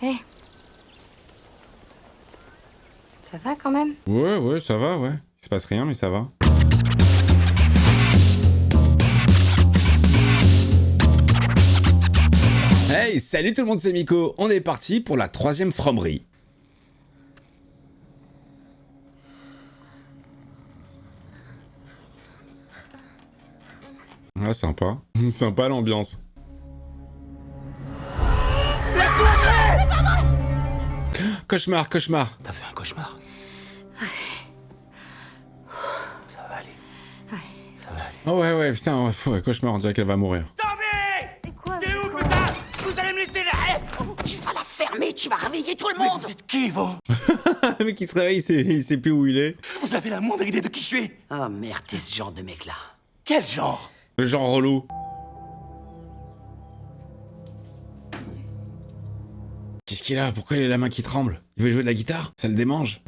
Hé. Ça va quand même? Ouais, ça va, ouais. Il se passe rien, mais ça va. Hey, salut tout le monde, c'est Miko. On est parti pour la 3e fromerie. Ah, sympa. Sympa l'ambiance. Cauchemar, cauchemar. T'as fait un cauchemar? Ça va aller. Ça va aller. Oh ouais, putain, ouais, cauchemar, on dirait qu'elle va mourir. C'est quoi? T'es où, putain? Vous allez me laisser là? Tu vas la fermer, tu vas réveiller tout le Mais monde. vous êtes qui, vous? Le mec qui se réveille, il sait plus où il est. Vous avez la moindre idée de qui je suis? Oh merde, t'es ce genre de mec-là. Quel genre? Le genre relou. Qu'est-ce qu'il a? Pourquoi il a la main qui tremble? Il veut jouer de la guitare? Ça le démange.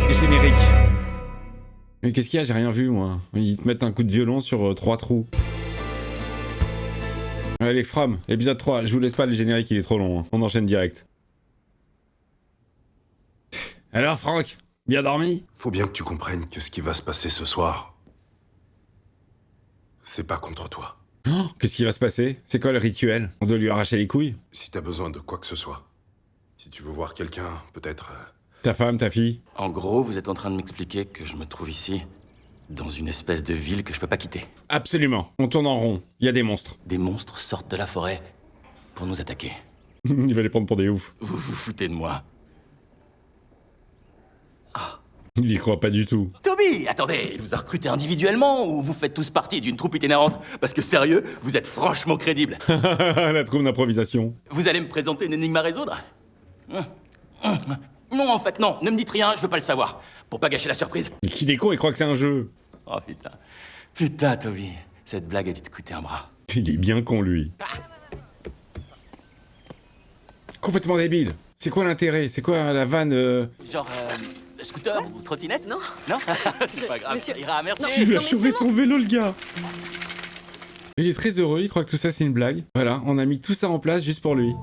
Générique. Mais qu'est-ce qu'il y a? J'ai rien vu, moi. Ils te mettent un coup de violon sur 3 trous. Allez, From, épisode 3. Je vous laisse pas le générique, il est trop long. Hein. On enchaîne direct. Alors, Franck? Bien dormi? Faut bien que tu comprennes que ce qui va se passer ce soir, c'est pas contre toi. Oh, qu'est-ce qui va se passer? C'est quoi le rituel? On doit lui arracher les couilles? Si t'as besoin de quoi que ce soit, si tu veux voir quelqu'un, peut-être... Ta femme, ta fille? En gros, vous êtes en train de m'expliquer que je me trouve ici, dans une espèce de ville que je peux pas quitter. Absolument. On tourne en rond. Il y a des monstres. Des monstres sortent de la forêt pour nous attaquer. Il va les prendre pour des oufs. Vous vous foutez de moi. Il y croit pas du tout. Toby, attendez, il vous a recruté individuellement ou vous faites tous partie d'une troupe itinérante? Parce que sérieux, vous êtes franchement crédible. La troupe d'improvisation. Vous allez me présenter une énigme à résoudre? Non, en fait, non, ne me dites rien, je veux pas le savoir. Pour pas gâcher la surprise. Qu'il est con, il croit que c'est un jeu. Oh putain. Putain, Toby, cette blague a dû te coûter un bras. Il est bien con, lui. Complètement débile. C'est quoi l'intérêt? C'est quoi la vanne Genre, scooter ou trottinette? Non. Non? C'est pas grave, monsieur- ça ira, merci. Il lui a mais chauffé c'est son vélo, le gars. Il est très heureux, il croit que tout ça c'est une blague. Voilà, on a mis tout ça en place juste pour lui.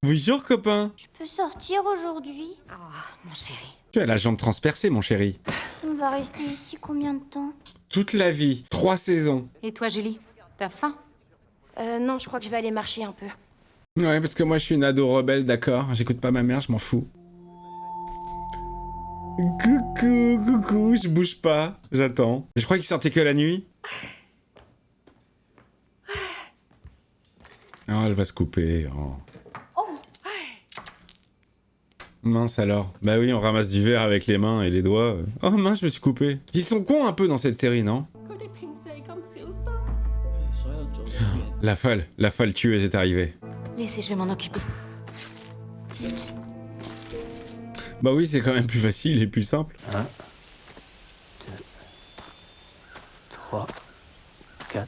Bonjour, copain. Je peux sortir aujourd'hui? Oh, mon chéri. Tu as la jambe transpercée, mon chéri. On va rester ici combien de temps? Toute la vie, 3 saisons. Et toi, Julie? T'as faim? Non, je crois que je vais aller marcher un peu. Ouais, parce que moi je suis une ado rebelle, d'accord. J'écoute pas ma mère, je m'en fous. Coucou, je bouge pas. J'attends. Je crois qu'il sortait que la nuit. Oh, elle va se couper. Oh. Mince alors. Bah oui, on ramasse du verre avec les mains et les doigts. Oh mince, je me suis coupé. Ils sont cons un peu dans cette série, non? La folle tueuse est arrivée. Laissez, je vais m'en occuper. Bah oui, c'est quand même plus facile et plus simple. 1, 2, 3, 4.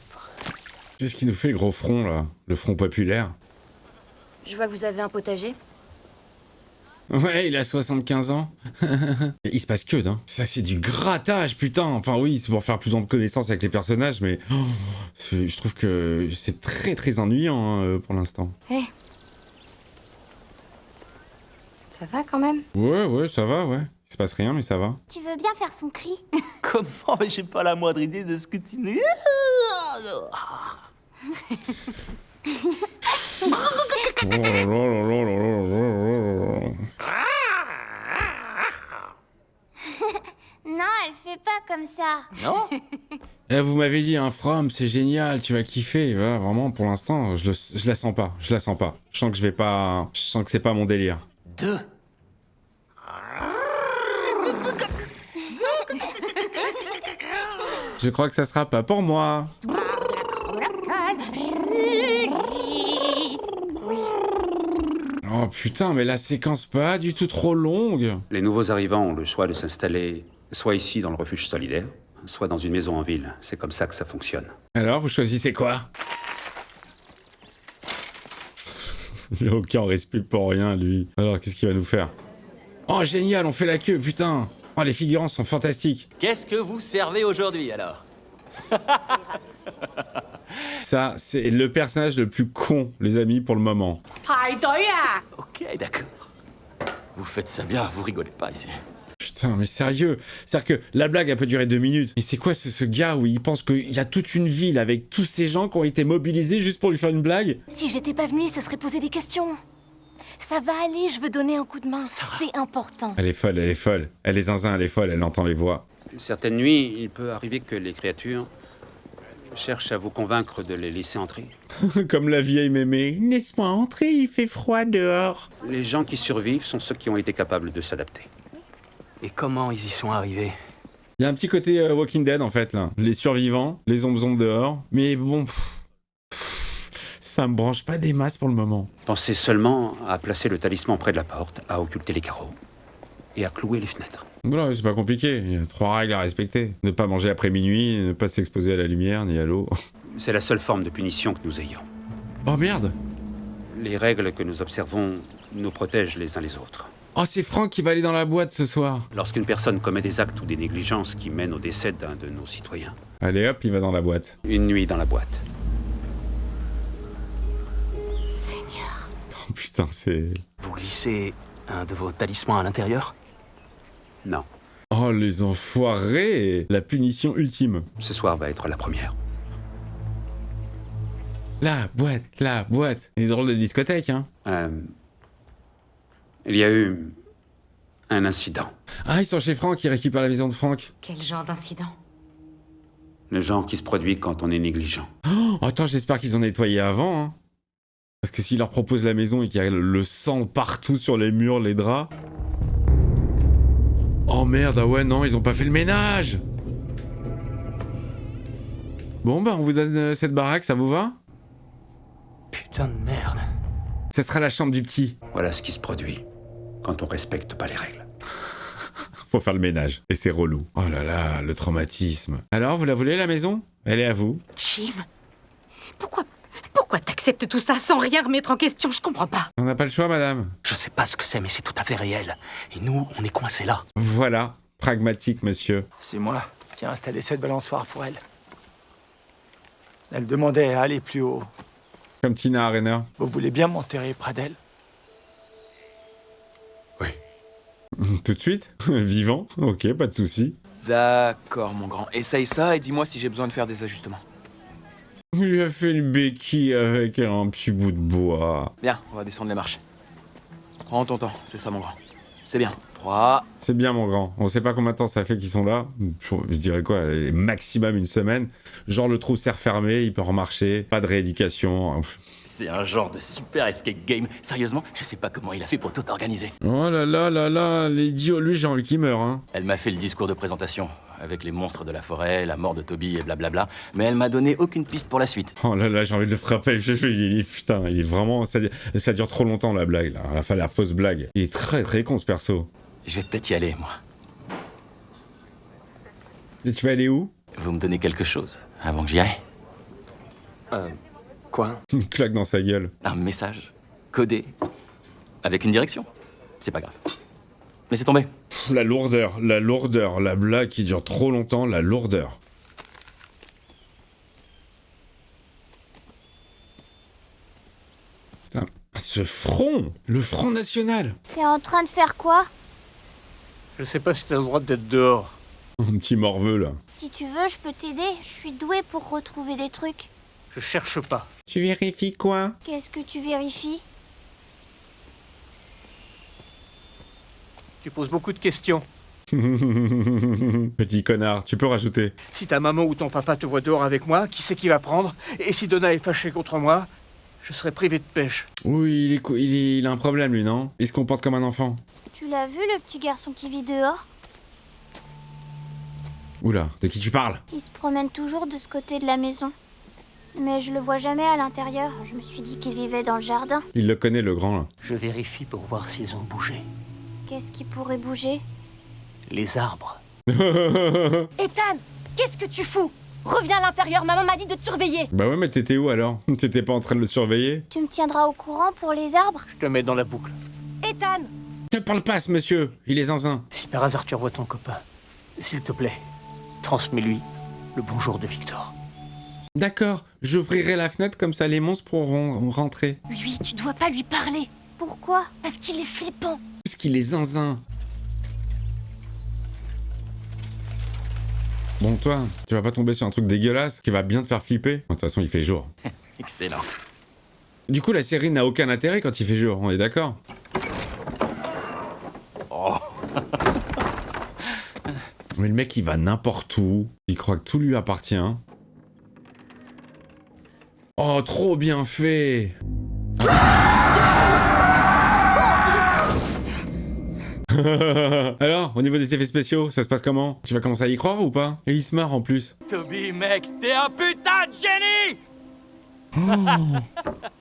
Qu'est-ce qui nous fait le gros front, là? Le front populaire? Je vois que vous avez un potager. Ouais, il a 75 ans. Il se passe que, hein. Ça, c'est du grattage, putain. Enfin, oui, c'est pour faire plus de connaissances avec les personnages, mais je trouve que c'est très, très ennuyant hein, pour l'instant. Hé. Ça va quand même? Ouais, ça va, ouais. Il se passe rien, mais ça va. Tu veux bien faire son cri? Comment? Mais j'ai pas la moindre idée de ce que tu me... Oh là là là là là là là là. Non, elle fait pas comme ça. Non? Eh, vous m'avez dit, un From, c'est génial, tu vas kiffer. Voilà, vraiment, pour l'instant, je la sens pas. Je la sens pas. Je sens que je vais pas... Je sens que c'est pas mon délire. 2. Je crois que ça sera pas pour moi. Oh putain, mais la séquence pas du tout trop longue. Les nouveaux arrivants ont le choix de s'installer soit ici dans le refuge solidaire, soit dans une maison en ville. C'est comme ça que ça fonctionne. Alors, vous choisissez quoi? Il a aucun respect pour rien, lui. Alors, qu'est-ce qu'il va nous faire? Oh, génial, on fait la queue, putain. Oh, les figurants sont fantastiques. Qu'est-ce que vous servez aujourd'hui, alors? Ça, c'est le personnage le plus con, les amis, pour le moment. Ok, d'accord. Vous faites ça bien, vous rigolez pas ici. Putain, mais sérieux. C'est-à-dire que la blague, elle peut durer 2 minutes. Et c'est quoi ce gars où il pense qu'il y a toute une ville avec tous ces gens qui ont été mobilisés juste pour lui faire une blague? Si j'étais pas venue, il se serait posé des questions. Ça va aller, je veux donner un coup de main. C'est important. Elle est folle, elle est folle. Elle est zinzin, elle est folle, elle entend les voix. Certaines nuits, il peut arriver que les créatures cherchent à vous convaincre de les laisser entrer. Comme la vieille mémé. Laisse-moi entrer, il fait froid dehors. Les gens qui survivent sont ceux qui ont été capables de s'adapter. Et comment ils y sont arrivés? Il y a un petit côté Walking Dead en fait là. Les survivants, les zombies dehors. Mais bon, ça me branche pas des masses pour le moment. Pensez seulement à placer le talisman près de la porte, à occulter les carreaux et à clouer les fenêtres. Voilà, c'est pas compliqué. Il y a 3 règles à respecter. Ne pas manger après minuit, ne pas s'exposer à la lumière ni à l'eau. C'est la seule forme de punition que nous ayons. Oh merde. Les règles que nous observons nous protègent les uns les autres. Oh, c'est Franck qui va aller dans la boîte ce soir. Lorsqu'une personne commet des actes ou des négligences qui mènent au décès d'un de nos citoyens, Allez hop, il va dans la boîte. une nuit dans la boîte. Seigneur. Oh putain, c'est... Vous glissez un de vos talismans à l'intérieur? Non, Oh les enfoirés. La punition ultime. ce soir va être la première. La boîte, la boîte. Une drôle de discothèque, hein. Il y a eu un incident. Ah, ils sont chez Franck, ils récupèrent la maison de Franck. Quel genre d'incident? Le genre qui se produit quand on est négligent. Oh, attends, j'espère qu'ils ont nettoyé avant, hein. Parce que s'ils leur proposent la maison et qu'il y a le sang partout sur les murs, les draps... Oh merde, ah ouais, non, ils ont pas fait le ménage. Bon, bah, on vous donne cette baraque, ça vous va? Putain de merde. Ça sera la chambre du petit. Voilà ce qui se produit quand on respecte pas les règles. Faut faire le ménage. Et c'est relou. Oh là là, le traumatisme. Alors, vous la voulez, la maison? Elle est à vous. Jim, pourquoi t'acceptes tout ça sans rien remettre en question? Je comprends pas. On n'a pas le choix, madame. Je sais pas ce que c'est, mais c'est tout à fait réel. Et nous, on est coincés là. Voilà. Pragmatique, monsieur. C'est moi qui ai installé cette balançoire pour elle. Elle demandait à aller plus haut. Comme Tina Arena. Vous voulez bien m'enterrer près d'elle? Tout de suite? Vivant? Ok, pas de souci. D'accord, mon grand. Essaye ça et dis-moi si j'ai besoin de faire des ajustements. Il lui a fait une béquille avec un petit bout de bois. Bien, on va descendre les marches. Prends ton temps, c'est ça, mon grand. C'est bien. 3. C'est bien, mon grand. On sait pas combien de temps ça fait qu'ils sont là. Je dirais quoi? Maximum une semaine. Genre, le trou s'est refermé, il peut remarcher. Pas de rééducation. C'est un genre de super escape game. Sérieusement, je sais pas comment il a fait pour tout organiser. Oh là là là là, l'idiot, lui, j'ai envie qu'il meure, hein. Elle m'a fait le discours de présentation, avec les monstres de la forêt, la mort de Toby et blablabla, mais elle m'a donné aucune piste pour la suite. Oh là là, j'ai envie de le frapper. Putain, il est vraiment... Ça dure trop longtemps, la blague, là. Enfin, la fausse blague. Il est très très con, ce perso. Je vais peut-être y aller, moi. Et tu vas aller où? Vous me donnez quelque chose, avant que j'y aille? Quoi? Une claque dans sa gueule. Un message, codé, avec une direction. C'est pas grave. Mais c'est tombé. La lourdeur, la blague qui dure trop longtemps, la lourdeur. Putain, ce front, le Front National. T'es en train de faire quoi? Je sais pas si t'as le droit d'être dehors. Un petit morveux, là. Si tu veux, je peux t'aider. Je suis douée pour retrouver des trucs. Je cherche pas. Tu vérifies quoi? Qu'est-ce que tu vérifies? Tu poses beaucoup de questions. Petit connard, tu peux rajouter. Si ta maman ou ton papa te voit dehors avec moi, qui c'est qui va prendre? Et si Donna est fâchée contre moi, je serai privé de pêche. Oui, il a un problème, lui, non? Il se comporte comme un enfant. Tu l'as vu, le petit garçon qui vit dehors? Oula, de qui tu parles? Il se promène toujours de ce côté de la maison. Mais je le vois jamais à l'intérieur. Je me suis dit qu'il vivait dans le jardin. Il le connaît, le grand, là. Je vérifie pour voir s'ils ont bougé. Qu'est-ce qui pourrait bouger? Les arbres. Ethan, qu'est-ce que tu fous? Reviens à l'intérieur, maman m'a dit de te surveiller. Bah ouais, mais t'étais où, alors? T'étais pas en train de le surveiller? Tu me tiendras au courant pour les arbres? Je te mets dans la boucle. Ethan! Ne parle pas, ce monsieur. Il est zinzin. Si par hasard tu revois ton copain, s'il te plaît, transmets-lui le bonjour de Victor. D'accord, j'ouvrirai la fenêtre comme ça les monstres pourront rentrer. Lui, tu dois pas lui parler. Pourquoi? Parce qu'il est flippant. Parce qu'il est zinzin. Bon, toi, tu vas pas tomber sur un truc dégueulasse qui va bien te faire flipper. De toute façon, il fait jour. Excellent. Du coup, la série n'a aucun intérêt quand il fait jour, on est d'accord? Oh. Mais le mec, il va n'importe où. Il croit que tout lui appartient. Oh, trop bien fait. Alors, au niveau des effets spéciaux, ça se passe comment? Tu vas commencer à y croire ou pas? Et il se marre en plus. Toby, mec, t'es un putain de génie!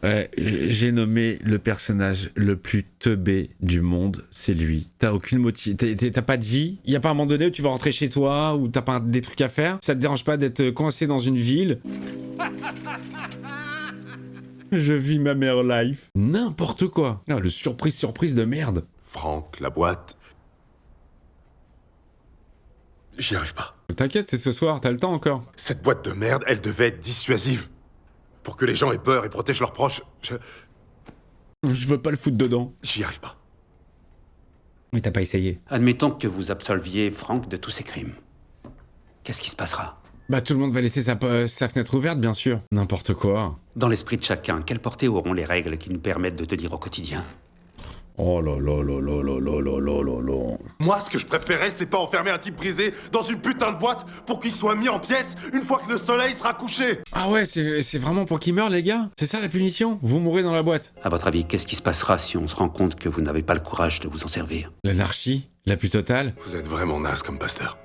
Ouais, j'ai nommé le personnage le plus teubé du monde, c'est lui. T'as aucune t'as pas de vie. Y a pas un moment donné où tu vas rentrer chez toi, ou t'as pas des trucs à faire. Ça te dérange pas d'être coincé dans une ville. Je vis ma meilleure life. N'importe quoi. Ah, le surprise de merde. Franck, la boîte... J'y arrive pas. T'inquiète, c'est ce soir, t'as le temps encore. Cette boîte de merde, elle devait être dissuasive. Pour que les gens aient peur et protègent leurs proches. Je veux pas le foutre dedans. J'y arrive pas. Mais t'as pas essayé. Admettons que vous absolviez Franck de tous ses crimes. Qu'est-ce qui se passera? Bah tout le monde va laisser sa fenêtre ouverte, bien sûr. N'importe quoi. Dans l'esprit de chacun, quelle portée auront les règles qui nous permettent de tenir au quotidien? Oh là là là là là là là là là là. Moi, ce que je préférais, c'est pas enfermer un type brisé dans une putain de boîte pour qu'il soit mis en pièces une fois que le soleil sera couché. Ah ouais, c'est vraiment pour qu'il meure, les gars? C'est ça la punition? Vous mourrez dans la boîte. À votre avis, qu'est-ce qui se passera si on se rend compte que vous n'avez pas le courage de vous en servir? L'anarchie? La plus totale? Vous êtes vraiment naze comme pasteur.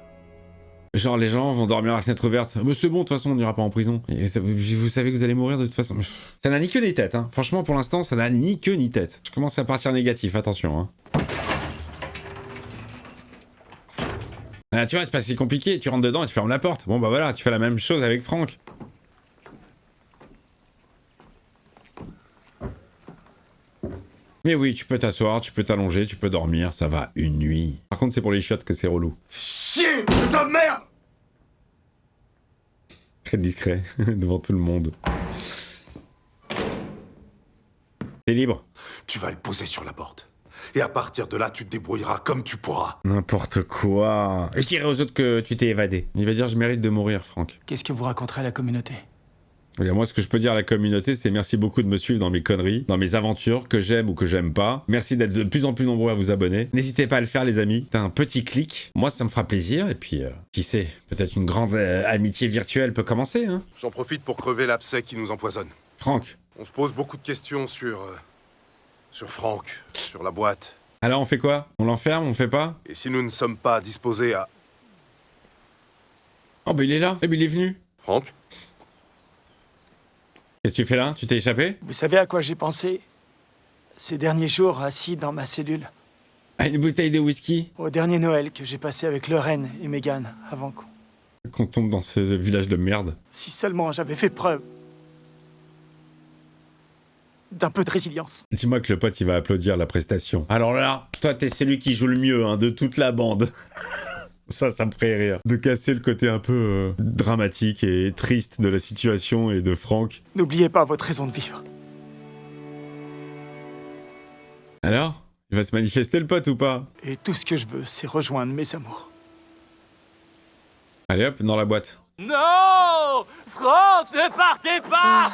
Genre les gens vont dormir à la fenêtre ouverte. Mais c'est bon, de toute façon on n'ira pas en prison. Et vous savez que vous allez mourir de toute façon. Ça n'a ni queue ni tête, hein. Franchement pour l'instant ça n'a ni queue ni tête. Je commence à partir négatif, attention, hein. Ah, tu vois, c'est pas si compliqué, tu rentres dedans et tu fermes la porte. Bon bah voilà, tu fais la même chose avec Franck. Mais oui, tu peux t'asseoir, tu peux t'allonger, tu peux dormir, ça va une nuit. Par contre c'est pour les chiottes que c'est relou. Chier, putain de merde! Très discret, devant tout le monde. T'es libre. Tu vas le poser sur la porte. Et à partir de là, tu te débrouilleras comme tu pourras. N'importe quoi. Et je dirai aux autres que tu t'es évadé. Il va dire je mérite de mourir, Franck. Qu'est-ce que vous raconterez à la communauté? Regarde, moi, ce que je peux dire à la communauté, c'est merci beaucoup de me suivre dans mes conneries, dans mes aventures, que j'aime ou que j'aime pas. Merci d'être de plus en plus nombreux à vous abonner. N'hésitez pas à le faire, les amis. T'as un petit clic. Moi, ça me fera plaisir. Et puis, qui sait, peut-être une grande amitié virtuelle peut commencer, hein. J'en profite pour crever l'abcès qui nous empoisonne. Franck. On se pose beaucoup de questions sur Franck, sur la boîte. Alors, on fait quoi? On l'enferme? On fait pas? Et si nous ne sommes pas disposés à... Oh, bah il est là. Eh ben, il est venu. Franck? Qu'est-ce que tu fais là? Tu t'es échappé? Vous savez à quoi j'ai pensé ces derniers jours assis dans ma cellule? À une bouteille de whisky? Au dernier Noël que j'ai passé avec Lorraine et Megan avant qu'on tombe dans ce village de merde. Si seulement j'avais fait preuve d'un peu de résilience. Dis-moi que le pote il va applaudir la prestation. Alors là, toi t'es celui qui joue le mieux hein, de toute la bande. Ça me ferait rire. De casser le côté un peu dramatique et triste de la situation et de Franck. N'oubliez pas votre raison de vivre. Alors? Il va se manifester le pote ou pas? Et tout ce que je veux, c'est rejoindre mes amours. Allez hop, dans la boîte. Non! Franck, ne partez pas!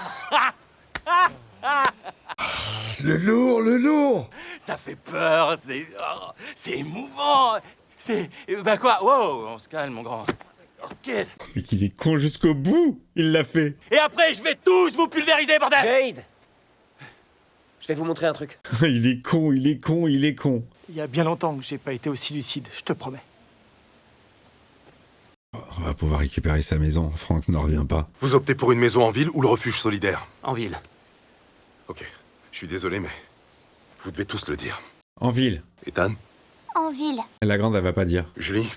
Le lourd! Ça fait peur, c'est émouvant. C'est... Bah quoi? Wow, on se calme, mon grand. Ok. Mais qu'il est con jusqu'au bout! Il l'a fait! Et après, je vais tous vous pulvériser, bordel! Jade! Je vais vous montrer un truc. Il est con. Il y a bien longtemps que j'ai pas été aussi lucide, je te promets. On va pouvoir récupérer sa maison. Franck n'en revient pas. Vous optez pour une maison en ville ou le refuge solidaire? En ville. Ok, je suis désolé, mais vous devez tous le dire. En ville. Ethan? En ville. La grande, elle va pas dire. Julie?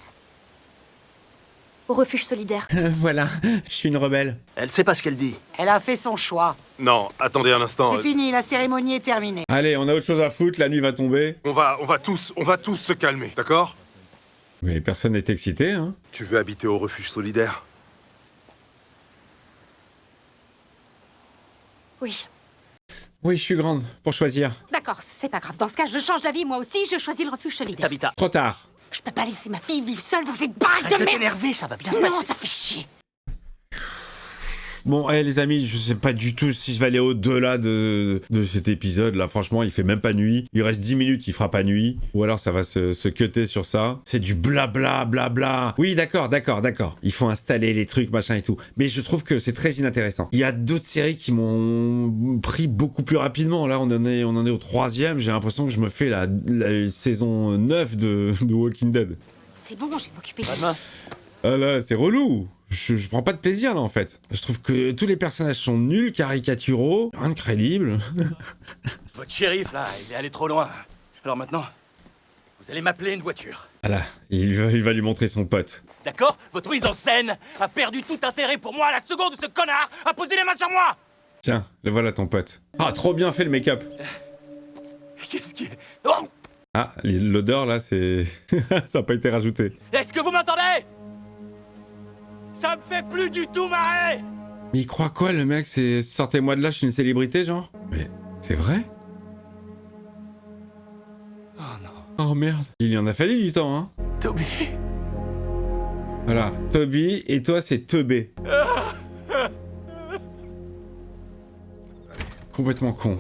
Au refuge solidaire. Voilà, je suis une rebelle. Elle sait pas ce qu'elle dit. Elle a fait son choix. Non, attendez un instant. C'est fini, la cérémonie est terminée. Allez, on a autre chose à foutre, la nuit va tomber. On va tous se calmer, d'accord? Mais personne n'est excité, hein. Tu veux habiter au refuge solidaire? Oui. Oui, je suis grande, pour choisir. D'accord, c'est pas grave. Dans ce cas, je change d'avis, moi aussi, je choisis le refuge solidaire. Tabitha, Trop tard. Je peux pas laisser ma fille vivre seule dans cette baraque arrête de de merde. t'énerver, ça va bien se Non, passer. ça fait chier. Bon, les amis, je sais pas du tout si je vais aller au-delà de cet épisode. Là, franchement, il fait même pas nuit. Il reste 10 minutes, il fera pas nuit. Ou alors, ça va se cutter sur ça. C'est du blabla, blabla. Oui, d'accord. Il faut installer les trucs, machin et tout. Mais je trouve que c'est très inintéressant. Il y a d'autres séries qui m'ont pris beaucoup plus rapidement. Là, on en est au 3e. J'ai l'impression que je me fais la saison 9 de Walking Dead. C'est bon, je vais m'occuper de Batman. Ah là, c'est relou. Je prends pas de plaisir là en fait. Je trouve que tous les personnages sont nuls, caricaturaux, rien de crédible. Votre shérif, là, il est allé trop loin. Alors maintenant, vous allez m'appeler une voiture. Voilà, il va lui montrer son pote. D'accord? Votre mise en scène a perdu tout intérêt pour moi à la seconde où ce connard a posé les mains sur moi! Tiens, le voilà ton pote. Ah, trop bien fait le make-up. Qu'est-ce qui est... Oh! Ah, l'odeur là, c'est... ça a pas été rajouté. Est-ce que vous m'entendez? Ça me fait plus du tout marrer! Mais il croit quoi le mec? C'est sortez-moi de là, je suis une célébrité genre? Mais c'est vrai? Oh non. Oh merde, il y en a fallu du temps hein. Toby. Voilà, Toby et toi c'est Teubé. Complètement con.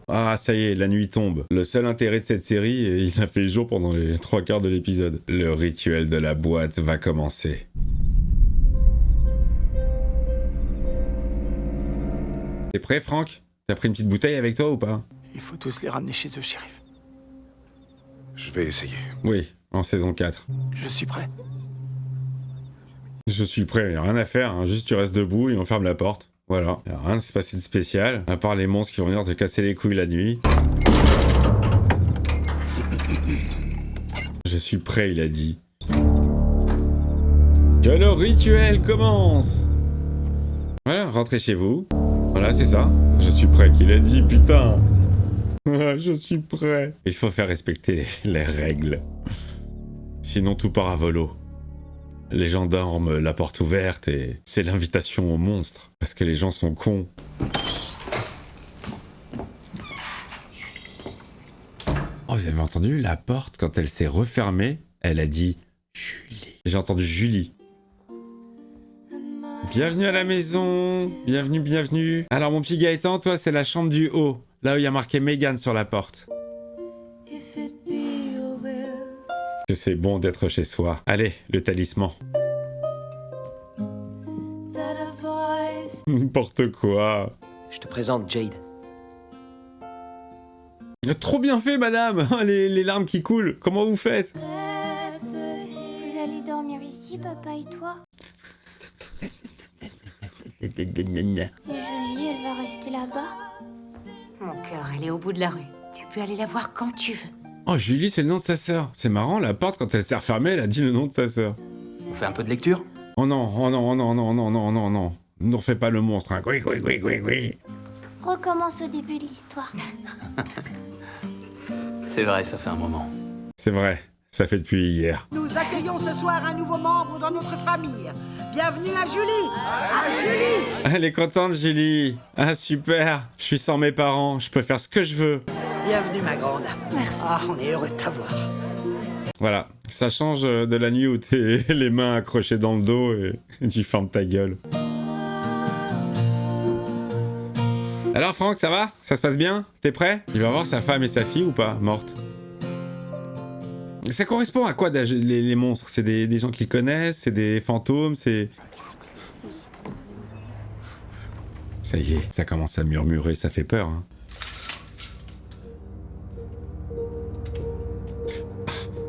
Ah, ça y est, la nuit tombe. Le seul intérêt de cette série, il a fait le jour pendant les 3/4 de l'épisode. Le rituel de la boîte va commencer. T'es prêt, Franck? T'as pris une petite bouteille avec toi ou pas? Il faut tous les ramener chez eux, shérif. Je vais essayer. Oui, en saison 4. Je suis prêt. Je suis prêt, y a rien à faire, hein. Juste tu restes debout et on ferme la porte. Voilà, y a rien de se passer de spécial, à part les monstres qui vont venir te casser les couilles la nuit. Je suis prêt, il a dit. Que le rituel commence! Voilà, rentrez chez vous. Voilà, c'est ça. Je suis prêt, qu'il a dit, putain! Je suis prêt. Il faut faire respecter les règles. Sinon tout part à volo. Les gendarmes, la porte ouverte et c'est l'invitation aux monstres. Parce que les gens sont cons. Oh, vous avez entendu la porte, quand elle s'est refermée, elle a dit Julie. J'ai entendu Julie. Bienvenue à la maison. Bienvenue, bienvenue. Alors mon petit Gaëtan, toi c'est la chambre du haut. Là où il y a marqué Megan sur la porte. Que c'est bon d'être chez soi. Allez, le talisman. N'importe quoi. Je te présente Jade. Trop bien fait, madame. Les larmes qui coulent. Comment vous faites? Vous allez dormir ici, papa et toi? Et Julie, elle va rester là-bas? Mon cœur, elle est au bout de la rue. Tu peux aller la voir quand tu veux. Oh, Julie, c'est le nom de sa sœur. C'est marrant, la porte, quand elle s'est refermée, elle a dit le nom de sa sœur. On fait un peu de lecture? Oh non, oh non, oh non, non, non, non, non, non. Ne refais pas le monstre, hein. Oui. Recommence au début de l'histoire. C'est vrai, ça fait un moment. C'est vrai, ça fait depuis hier. Nous accueillons ce soir un nouveau membre dans notre famille. Bienvenue à Julie. À Julie. Elle est contente, Julie. Ah, super. Je suis sans mes parents, je peux faire ce que je veux. Bienvenue, ma grande. Merci. Ah, on est heureux de t'avoir. Voilà, ça change de la nuit où t'es les mains accrochées dans le dos et tu fermes ta gueule. Alors Franck, ça va? Ça se passe bien? T'es prêt? Il va voir sa femme et sa fille ou pas? Mortes. Ça correspond à quoi les monstres? C'est des gens qu'il connaissent? C'est des fantômes? C'est... Ça y est, ça commence à murmurer, ça fait peur, hein.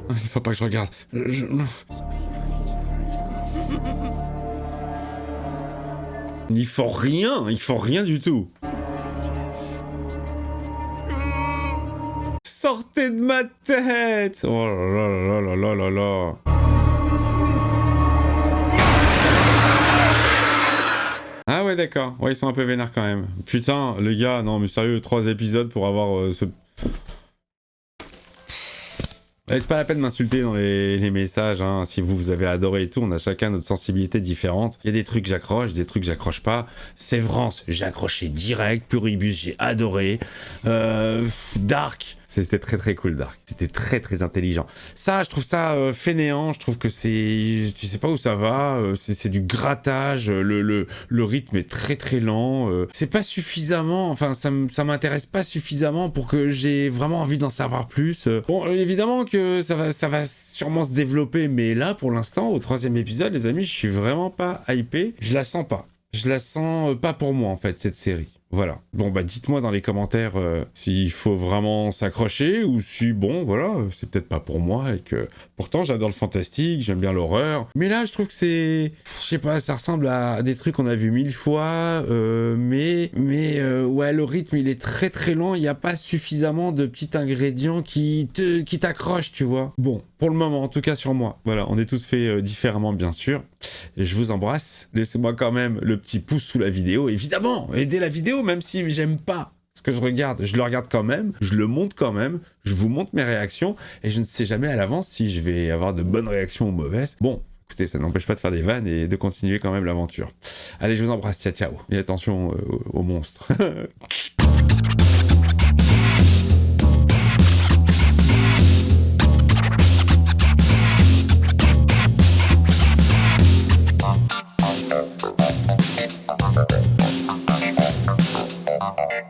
Il faut pas que je regarde. Il faut rien du tout. Sortez de ma tête! Oh là là là là là là. Ah ouais, d'accord. Ouais, ils sont un peu vénères quand même. Putain, les gars, non mais sérieux, 3 épisodes pour avoir ce... C'est pas la peine de m'insulter dans les messages, hein. Si vous avez adoré et tout, on a chacun notre sensibilité différente. Il y a des trucs que j'accroche, des trucs que j'accroche pas. Sévrance, j'ai accroché direct. Puribus, j'ai adoré. Dark, c'était très très cool, Dark. C'était très très intelligent. Ça, je trouve ça fainéant. Je trouve que c'est... Tu sais pas où ça va. C'est du grattage. Le rythme est très très lent. C'est pas suffisamment... Enfin, ça m'intéresse pas suffisamment pour que j'ai vraiment envie d'en savoir plus. Bon, évidemment que ça va sûrement se développer. Mais là, pour l'instant, au 3e épisode, les amis, je suis vraiment pas hypé. Je la sens pas. Je la sens pas pour moi, en fait, cette série. Voilà. Bon, bah, dites-moi dans les commentaires s'il faut vraiment s'accrocher ou si, bon, voilà, c'est peut-être pas pour moi et que... Pourtant, j'adore le fantastique, j'aime bien l'horreur. Mais là, je trouve que c'est... Je sais pas, ça ressemble à des trucs qu'on a vu 1000 fois, mais ouais, le rythme, il est très très lent. Il n'y a pas suffisamment de petits ingrédients qui t'accrochent, tu vois. Bon, pour le moment, en tout cas sur moi. Voilà, on est tous faits différemment, bien sûr. Et je vous embrasse. Laissez-moi quand même le petit pouce sous la vidéo. Évidemment, aidez la vidéo, même si j'aime pas ce que je regarde. Je le regarde quand même, je le monte quand même, je vous montre mes réactions, et je ne sais jamais à l'avance si je vais avoir de bonnes réactions ou mauvaises. Bon, écoutez, ça n'empêche pas de faire des vannes et de continuer quand même l'aventure. Allez, je vous embrasse, ciao ciao. Et attention aux monstres. Okay.